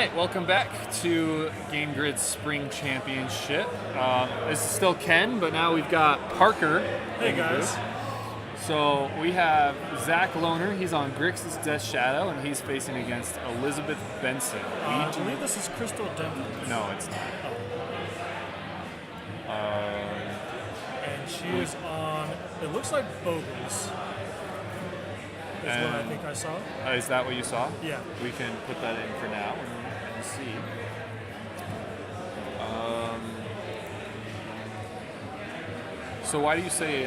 right, welcome back to Game Grid Spring Championship. This is still Ken, but now we've got Parker. Hey guys. So we have Zach Lohner. He's on Grixis Death Shadow, and he's facing against Elizabeth Benson. I believe this is Crystal Denton. No, it's not. And she is on, it looks like Bogles. Is what I think I saw. Is that what you saw? Yeah. We can put that in for now and see. So why do you say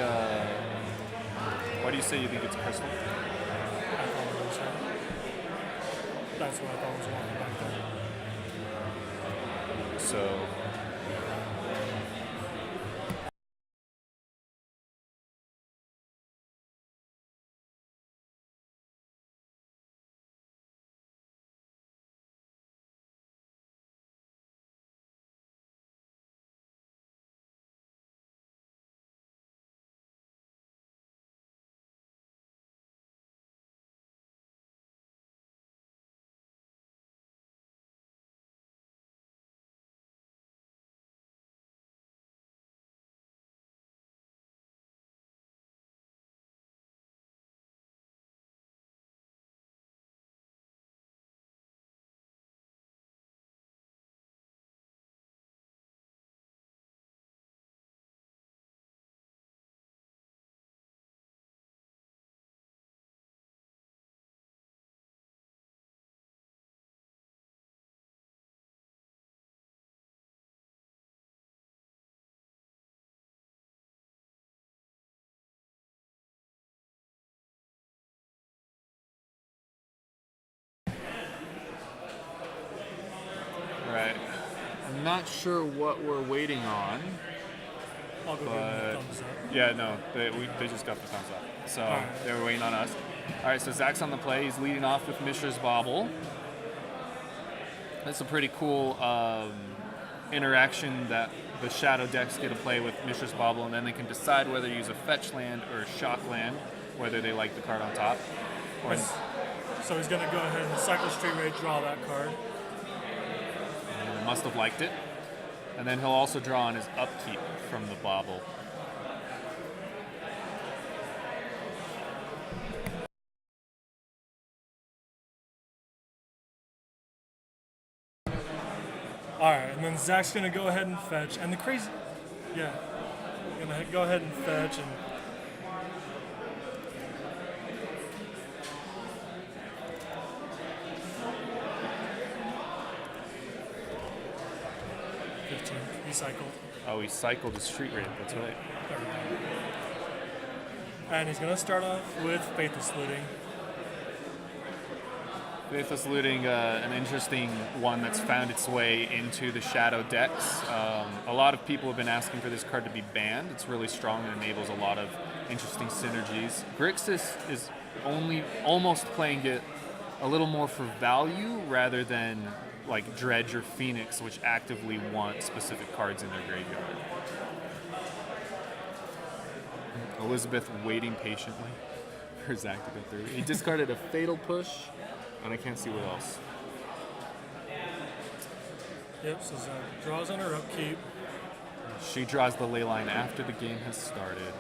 you think it's Crystal? I thought it was her. That's what I thought was walking back there. So right. I'm not sure what we're waiting on. I'll go give them a thumbs up. Yeah, no, they just got the thumbs up. So Alright. they were waiting on us. All right, so Zach's on the play. He's leading off with Mishra's Bauble. That's a pretty cool interaction that the Shadow decks get to play with Mishra's Bauble, and then they can decide whether to use a fetch land or a shock land, whether they like the card on top. Or So he's going to go ahead and cycle Street Rage, draw that card. they must have liked it. And then he'll also draw on his upkeep from the Bauble. Alright, and then Zach's going to go ahead and fetch. And the crazy... Yeah. Going to go ahead and fetch and... He cycled. Oh, he cycled his Street Raid, that's right. And he's going to start off with Faithless Looting. Faithless Looting, an interesting one that's found its way into the Shadow decks. A lot of people have been asking for this card to be banned. It's really strong and enables a lot of interesting synergies. Grixis is only almost playing it a little more for value rather than like Dredge or Phoenix, which actively want specific cards in their graveyard. Elizabeth waiting patiently for Zach to go through. He discarded a Fatal Push, and I can't see what else. Yep, so Zach draws on her upkeep. She draws the ley line after the game has started.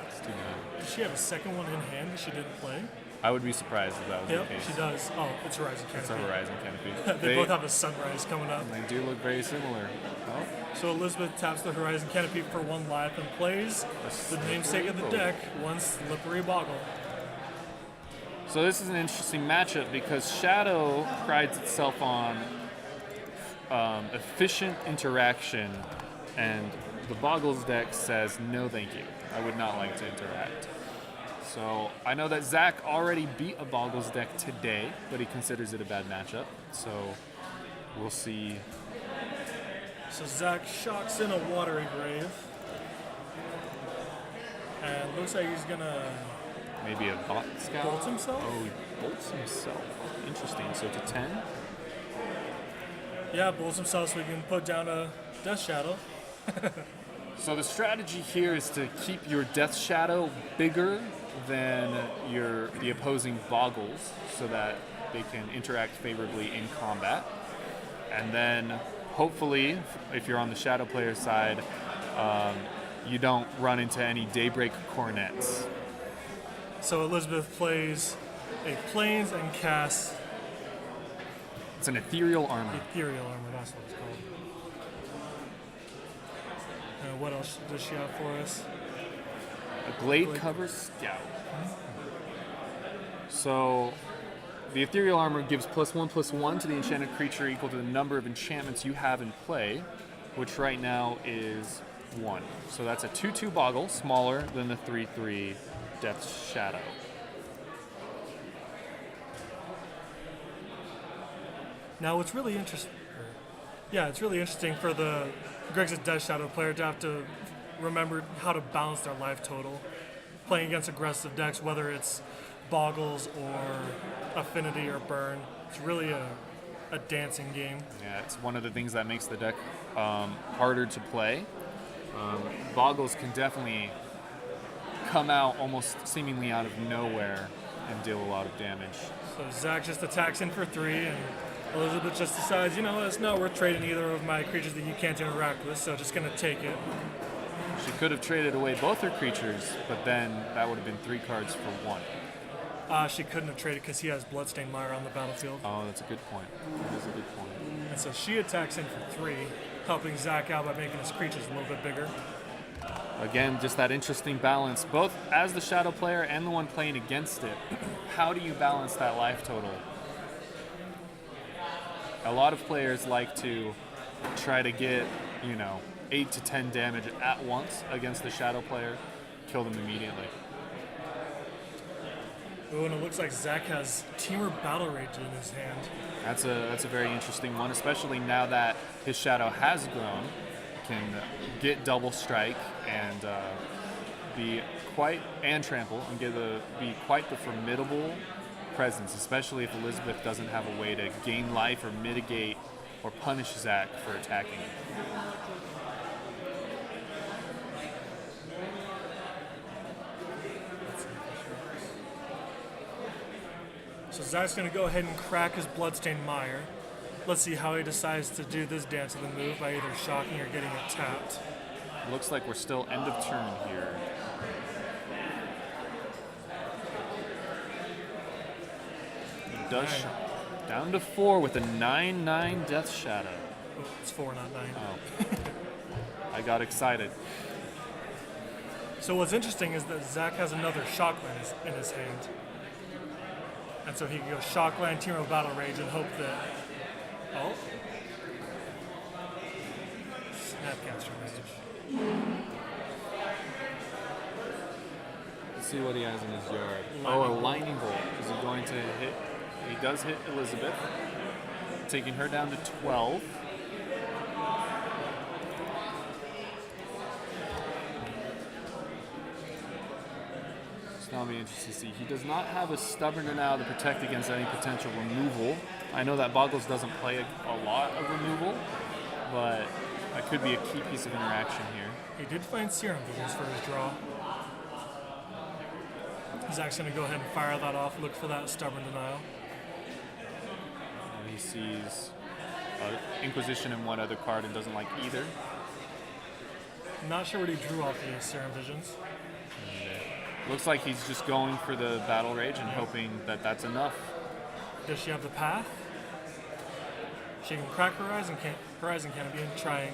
It's too bad. Does she have a second one in hand that she didn't play? I would be surprised if that was Yep, the case. she does. Oh, it's Horizon It's a Canopy. Horizon Canopy. They both have a sunrise coming up. They do look very similar. Oh, So Elizabeth taps the Horizon Canopy for 1 life and plays the namesake of the deck, one Slippery Boggle. so this is an interesting matchup because Shadow prides itself on efficient interaction, and the Boggles deck says no thank you. I would not like to interact. So I know that Zach already beat a Boggles deck today, but he considers it a bad matchup. So we'll see. So Zach shocks in a Watery Grave. And looks like he's gonna Maybe a Bot Scout? bolt himself? Oh, he bolts himself. Interesting. So to 10? Yeah, bolts himself so we can put down a Death Shadow. So the strategy here is to keep your Death Shadow bigger than the opposing Boggles so that they can interact favorably in combat. And then, hopefully, if you're on the Shadow player side, you don't run into any Daybreak Cornets. So Elizabeth plays a Plains and casts It's an Ethereal Armor. Ethereal Armor, that's what it's called. And what else does she have for us? A Glade Cover Scout. So, the Ethereal Armor gives +1/+1 to the enchanted creature equal to the number of enchantments you have in play, which right now is 1. So that's a 2/2 Boggle, smaller than the 3/3 Death's Shadow. Now, what's really interesting, it's really interesting for the Grixis Death Shadow player to have to remember how to balance their life total, playing against aggressive decks, whether it's Boggles or Affinity or Burn. It's really a dancing game. Yeah, it's one of the things that makes the deck harder to play. Boggles can definitely come out almost seemingly out of nowhere and deal a lot of damage. So Zach just attacks in for 3, and Elizabeth just decides, it's not worth trading either of my creatures that you can't interact with, so just going to take it. She could have traded away both her creatures, but then that would have been 3 cards for 1. She couldn't have traded because he has Bloodstained Mire on the battlefield. Oh, that's a good point. That is a good point. And so she attacks in for 3, helping Zach out by making his creatures a little bit bigger. Again, just that interesting balance, both as the Shadow player and the one playing against it. How do you balance that life total? A lot of players like to try to get, 8 to 10 damage at once against the Shadow player, kill them immediately. Oh, and it looks like Zach has Temur Battle Rage in his hand. That's a very interesting one, especially now that his Shadow has grown, can get double strike and trample and be quite the formidable presence, especially if Elizabeth doesn't have a way to gain life or mitigate or punish Zach for attacking. So Zach's going to go ahead and crack his Bloodstained Mire. Let's see how he decides to do this dance of the move by either shocking or getting it tapped. Looks like we're still end of turn here. He does down to 4 with a 9/9 Death Shadow. Oh, it's 4, not 9. Oh. I got excited. So what's interesting is that Zach has another Shockland in his hand. And so he can go Shockland, Temur Battle Rage, and hope that... Oh. Snapcaster Rage. Let's see what he has in his yard. A Lightning Bolt. Is he going to hit? He does hit Elizabeth, taking her down to 12. I'll be interested to see. He does not have a Stubborn Denial to protect against any potential removal. I know that Boggles doesn't play a lot of removal, but that could be a key piece of interaction here. He did find Serum Visions for his draw. Zach's going to go ahead and fire that off, look for that Stubborn Denial. And he sees Inquisition and one other card and doesn't like either. Not sure what he drew off the Serum Visions. Looks like he's just going for the Battle Rage and hoping that that's enough. Does she have the path? She can crack Horizon Canopy and trying.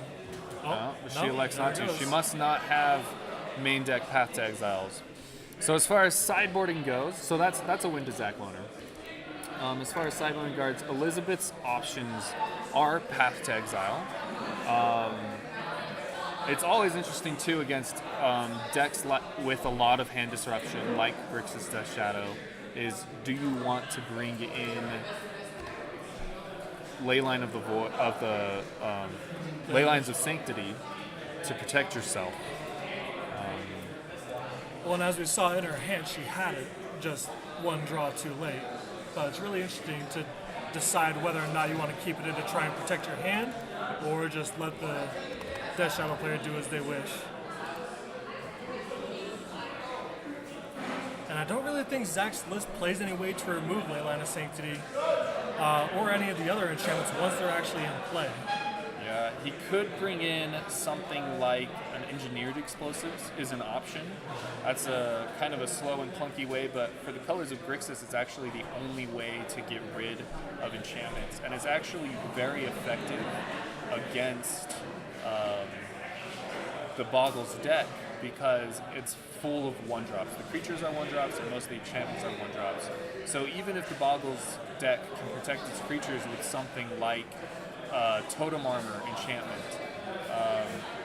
No, but she elects not to. She must not have main deck Path to Exiles. So as far as sideboarding goes, so that's a win to Zach Loner. As far as sideboarding guards, Elizabeth's options are Path to Exile. It's always interesting, too, against decks with a lot of hand disruption, like Grixis Death Shadow, is do you want to bring in Leyline of the Leylines of Sanctity to protect yourself? Well, and as we saw in her hand, she had it just one draw too late. But it's really interesting to decide whether or not you want to keep it in to try and protect your hand, or just let the Death Shadow player do as they wish. And I don't really think Zach's list plays any way to remove Leyline of Sanctity. or any of the other enchantments once they're actually in play. Yeah, he could bring in something like an engineered explosives is an option. That's a kind of a slow and clunky way, but for the colors of Grixis, it's actually the only way to get rid of enchantments, and it's actually very effective against the Boggles deck because it's full of 1-drops. The creatures are 1-drops, and most of the enchantments are 1-drops. So even if the Boggles deck can protect its creatures with something like Totem Armor enchantment,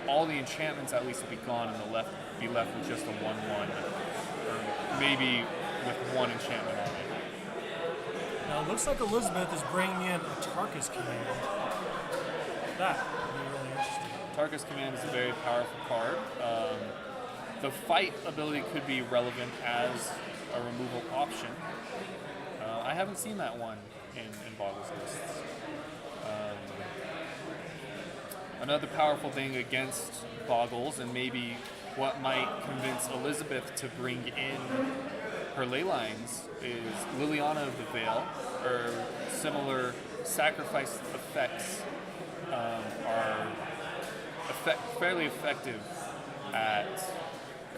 all the enchantments at least will be gone, and they'll be left with just a 1/1, or maybe with one enchantment on it. Now it looks like Elizabeth is bringing in a Tarkus command. That would be really interesting. Tarkus Command is a very powerful card. The fight ability could be relevant as a removal option. I haven't seen that one in Boggles lists. Another powerful thing against Boggles, and maybe what might convince Elizabeth to bring in her ley lines, is Liliana of the Veil. Her similar sacrifice effects are fairly effective at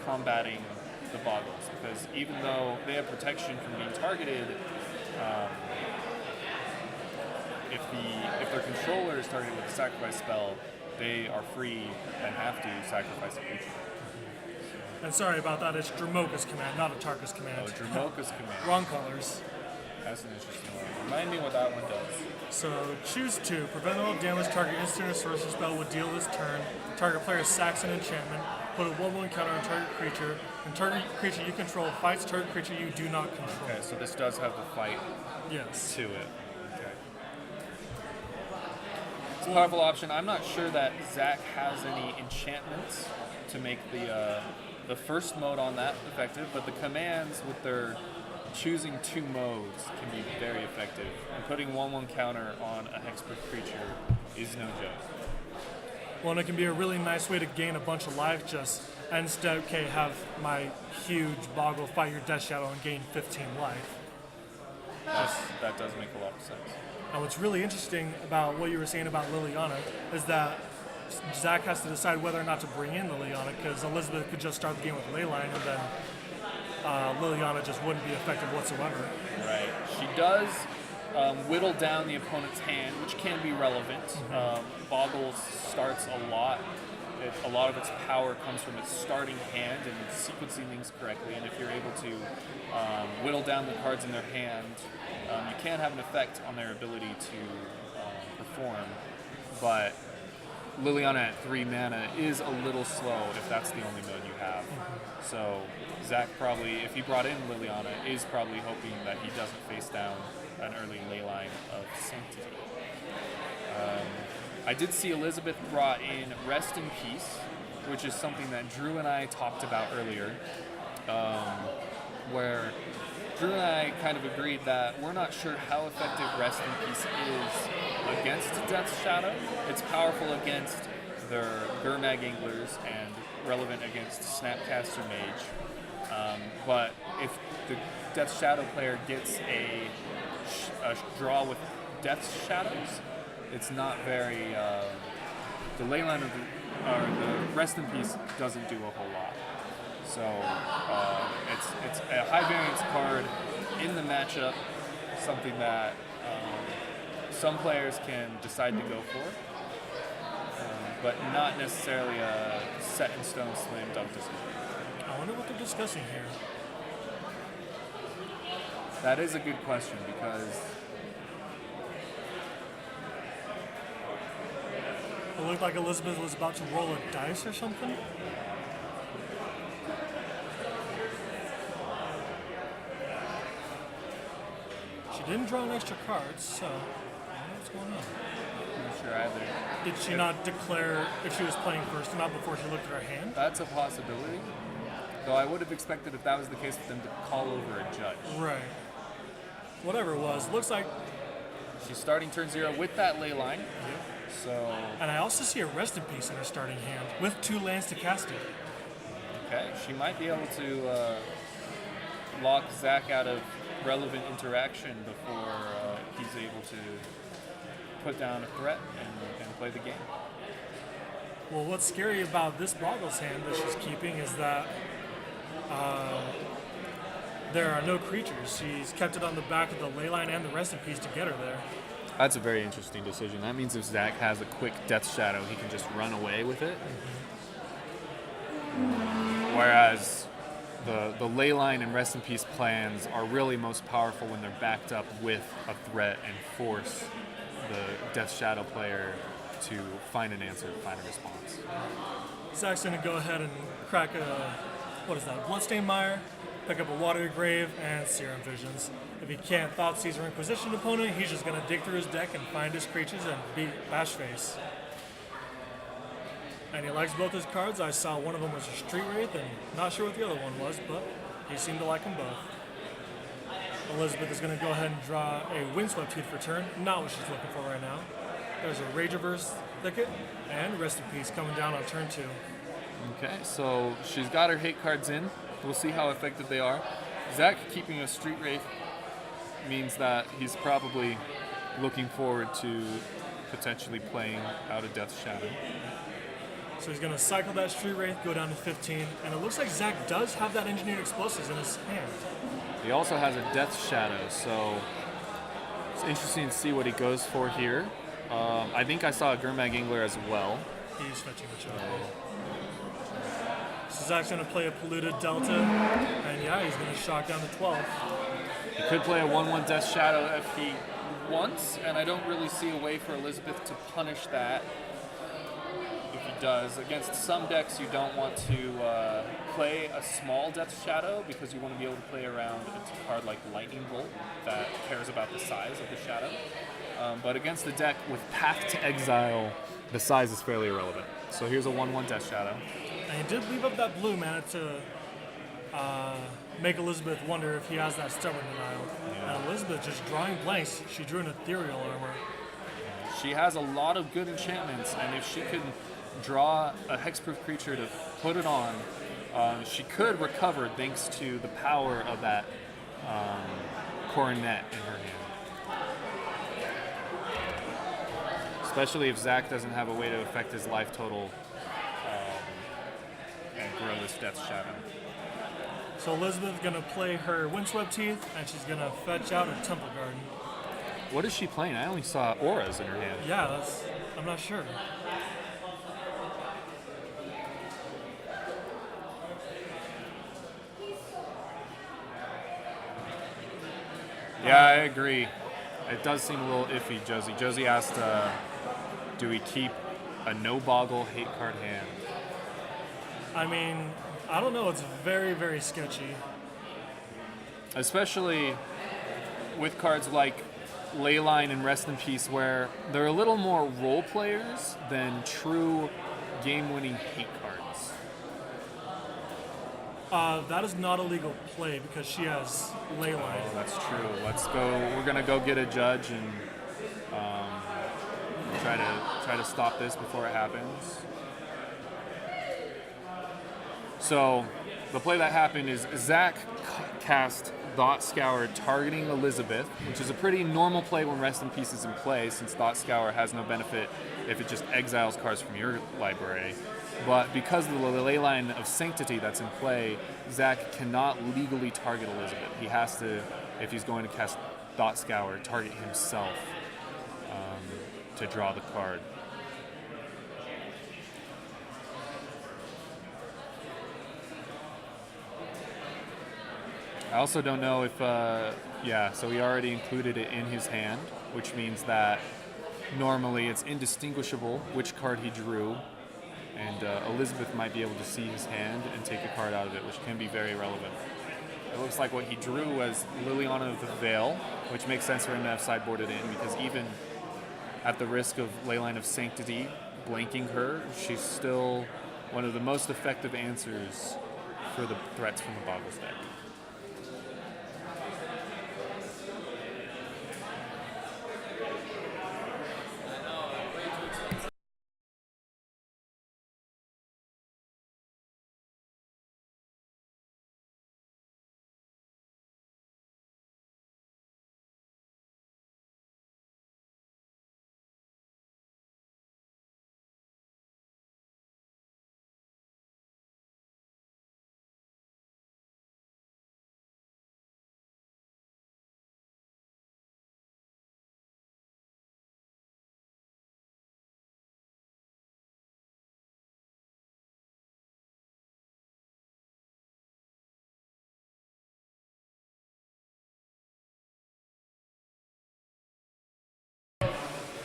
combating the Boggles, because even though they have protection from being targeted, if their controller is targeted with a sacrifice spell, they are free and have to sacrifice a creature. And sorry about that, it's Dromoka's command, not a Tarkus command. Oh, Dromoka's command. Wrong colors. That's an interesting one. Remind me what that one does. So choose 2. Prevent all damage target instant or sorcery spell would deal this turn. Target player sacks an enchantment. Put a 1/1 counter on target creature. And target creature you control fights target creature you do not control. Okay, so this does have the fight Yes. to it. Okay. It's a powerful option. I'm not sure that Zach has any enchantments to make the first mode on that effective, but the commands with their choosing 2 modes can be very effective. And putting 1/1 counter on a hexproof creature is no joke. Well, and it can be a really nice way to gain a bunch of life. Just instead, okay, have my huge Boggle fight your Death Shadow and gain 15 life. That does make a lot of sense. And what's really interesting about what you were saying about Liliana is that Zach has to decide whether or not to bring in Liliana, because Elizabeth could just start the game with Leyline, and then Liliana just wouldn't be effective whatsoever. Right. She does whittle down the opponent's hand, which can be relevant. Boggles starts a lot. A lot of its power comes from its starting hand and sequencing things correctly. And if you're able to whittle down the cards in their hand, you can have an effect on their ability to perform. But Liliana at 3 mana is a little slow if that's the only mode you have. So Zach probably, if he brought in Liliana, is probably hoping that he doesn't face down an early leyline of Sanctity. I did see Elizabeth brought in Rest in Peace, which is something that Drew and I talked about earlier, where Drew and I kind of agreed that we're not sure how effective Rest in Peace is against Death's Shadow. It's powerful against their Gurmag Anglers and relevant against Snapcaster Mage. But if the Death's Shadow player gets a draw with Death's Shadows, it's not very. The Leyline of the Rest in Peace doesn't do a whole lot. So it's a high variance card in the matchup, something that some players can decide to go for, but not necessarily a set in stone slam dunk decision. I wonder what they're discussing here. That is a good question, because It looked like Elizabeth was about to roll a dice or something. She didn't draw an extra card, so I don't know what's going on. I'm not sure either. Did she not declare if she was playing first or not before she looked at her hand? That's a possibility. Though I would have expected, if that was the case, for them to call over a judge. Right. Whatever it was, looks like. She's starting turn 0 with that ley line. So, And I also see a Rest in Peace in her starting hand with 2 lands to cast it. okay, she might be able to lock Zach out of relevant interaction before he's able to put down a threat and play the game. Well, what's scary about this Boggles hand that she's keeping is that there are no creatures. She's kept it on the back of the Leyline and the Rest in Peace to get her there. That's a very interesting decision. That means if Zach has a quick Death Shadow, he can just run away with it. Whereas the Leyline and Rest in Peace plans are really most powerful when they're backed up with a threat and force the Death Shadow player to find an answer, find a response. Zach's going to go ahead and crack a Bloodstained Mire, pick up a Watery Grave, and Serum Visions. If he can't Thoughtseize or Inquisition opponent, he's just going to dig through his deck and find his creatures and beat Bashface. And he likes both his cards. I saw one of them was a Street Wraith, and not sure what the other one was, but he seemed to like them both. Elizabeth is going to go ahead and draw a Windswept Heath for turn, not what she's looking for right now. There's a Rageaverse Thicket, and Rest in Peace coming down on turn 2. Okay, so she's got her hate cards in. We'll see how effective they are. Zach keeping a Street Wraith means that he's probably looking forward to potentially playing out a Death Shadow. So he's going to cycle that Street Wraith, go down to 15, and it looks like Zach does have that Engineered Explosives in his hand. He also has a Death Shadow, so it's interesting to see what he goes for here. I think I saw a Gurmag Angler as well. He's fetching the Choco. So Zach's going to play a Polluted Delta, and yeah, he's going to shock down to 12. He could play a 1/1 Death Shadow if he wants, and I don't really see a way for Elizabeth to punish that if he does. Against some decks, you don't want to play a small Death Shadow because you want to be able to play around a card like Lightning Bolt that cares about the size of the shadow. But against the deck with Path to Exile, the size is fairly irrelevant. So here's a 1/1 Death Shadow. And he did leave up that blue mana to make Elizabeth wonder if he has that Stubborn Denial. Yeah. And Elizabeth just drawing blanks. She drew an Ethereal Armor. She has a lot of good enchantments, and if she could draw a hexproof creature to put it on, she could recover thanks to the power of that Coronet in her hand. Especially if Zach doesn't have a way to affect his life total and grow this Death Shadow. So Elizabeth's going to play her Windswept Heath, and she's going to fetch out a Temple Garden. What is she playing? I only saw auras in her hand. Yeah, I'm not sure. Yeah, I agree. It does seem a little iffy, Josie. Josie asked, do we keep a no-boggle hate card hand? I mean, I don't know. It's very, very sketchy. Especially with cards like Leyline and Rest in Peace, where they're a little more role players than true game-winning hate cards. That is not a legal play because she has Leyline. Oh, that's true. Let's go. We're gonna go get a judge and try to stop this before it happens. So the play that happened is Zach cast Thought Scour targeting Elizabeth, which is a pretty normal play when Rest in Peace is in play, since Thought Scour has no benefit if it just exiles cards from your library. But because of the Leyline of Sanctity that's in play, Zach cannot legally target Elizabeth. He has to, if he's going to cast Thought Scour, target himself to draw the card. I also don't know if, so he already included it in his hand, which means that normally it's indistinguishable which card he drew, and Elizabeth might be able to see his hand and take a card out of it, which can be very relevant. It looks like what he drew was Liliana of the Veil, which makes sense for him to have sideboarded in, because even at the risk of Leyline of Sanctity blanking her, she's still one of the most effective answers for the threats from the Boggles deck.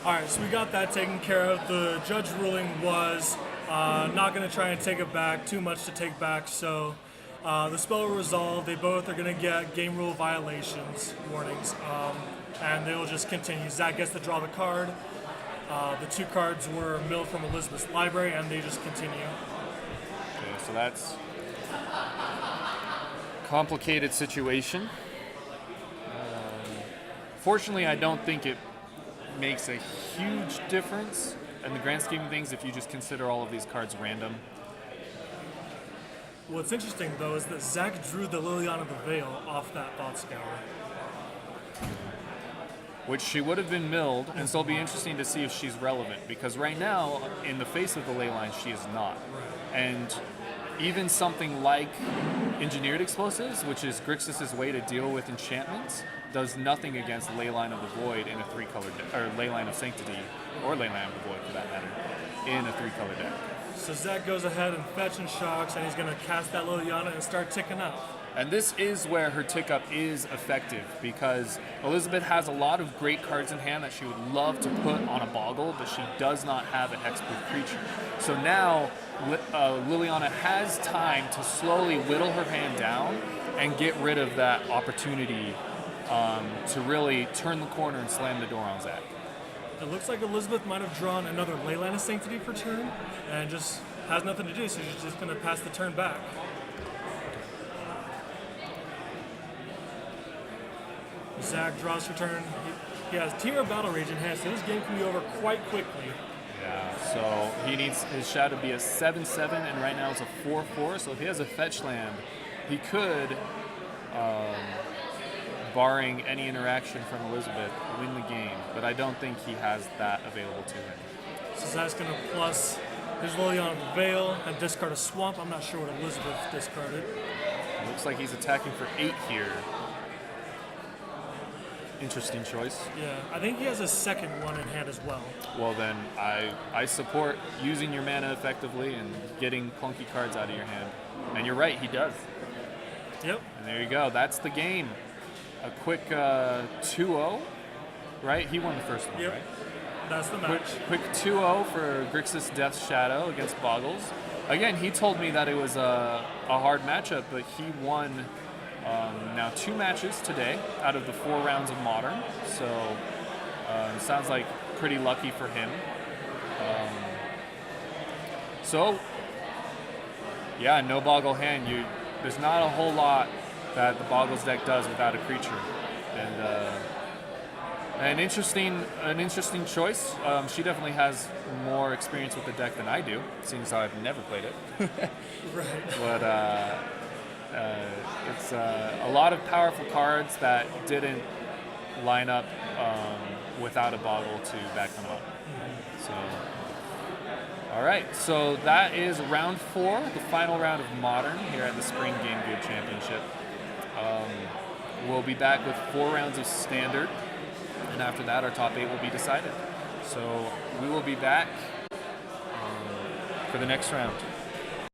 All right, so we got that taken care of. The judge ruling was not going to try and take it back, too much to take back. So the spell will resolve. They both are going to get game rule violations warnings, and they will just continue. Zach gets to draw the card. The 2 cards were milled from Elizabeth's library, and they just continue. Okay, so that's complicated situation. Fortunately, I don't think it makes a huge difference in the grand scheme of things if you just consider all of these cards random. What's interesting, though, is that Zach drew the Liliana the Veil off that Thought Scour. Which she would have been milled, and so it'll be interesting to see if she's relevant, because right now, in the face of the ley line, she is not. And even something like Engineered Explosives, which is Grixis' way to deal with enchantments, does nothing against Leyline of the Void in a 3-color deck, or Leyline of Sanctity, or Leyline of the Void for that matter, in a 3-color deck. So Zach goes ahead and fetch and shocks, and he's going to cast that Liliana and start ticking up. And this is where her tick up is effective, because Elizabeth has a lot of great cards in hand that she would love to put on a Boggle, but she does not have a hexproof creature. So now Liliana has time to slowly whittle her hand down and get rid of that opportunity to really turn the corner and slam the door on Zach. It looks like Elizabeth might have drawn another Leyline of Sanctity per turn, and just has nothing to do, so she's just going to pass the turn back. Zach draws for turn. He has Tear of Battle Rage in hand, so this game can be over quite quickly. Yeah, so he needs his shadow to be a 7/7, and right now it's a 4/4. So if he has a fetch land, he could, barring any interaction from Elizabeth, win the game. But I don't think he has that available to him. So Zach's going to plus his Liliana of the Veil and discard a Swamp. I'm not sure what Elizabeth discarded. It looks like he's attacking for 8 here. Interesting choice. Yeah, I think he has a second one in hand as well. Well, then I support using your mana effectively and getting clunky cards out of your hand. And you're right, he does. Yep. And there you go. That's the game. A quick 2-0, right? He won the first one, Yep. right? That's the match. Quick 2-0 for Grixis Death Shadow against Boggles. Again, he told me that it was a hard matchup, but he won now 2 matches today out of the 4 rounds of Modern. So sounds like pretty lucky for him. So yeah, no Boggle hand. There's not a whole lot that the Boggles deck does without a creature, and an interesting choice. She definitely has more experience with the deck than I do, seeing as I've never played it. Right. But it's a lot of powerful cards that didn't line up without a Boggle to back them up. So, all right, so that is round 4, the final round of Modern here at the Spring Game Gear Championship. We'll be back with 4 rounds of Standard, and after that, our top 8 will be decided. So we will be back for the next round.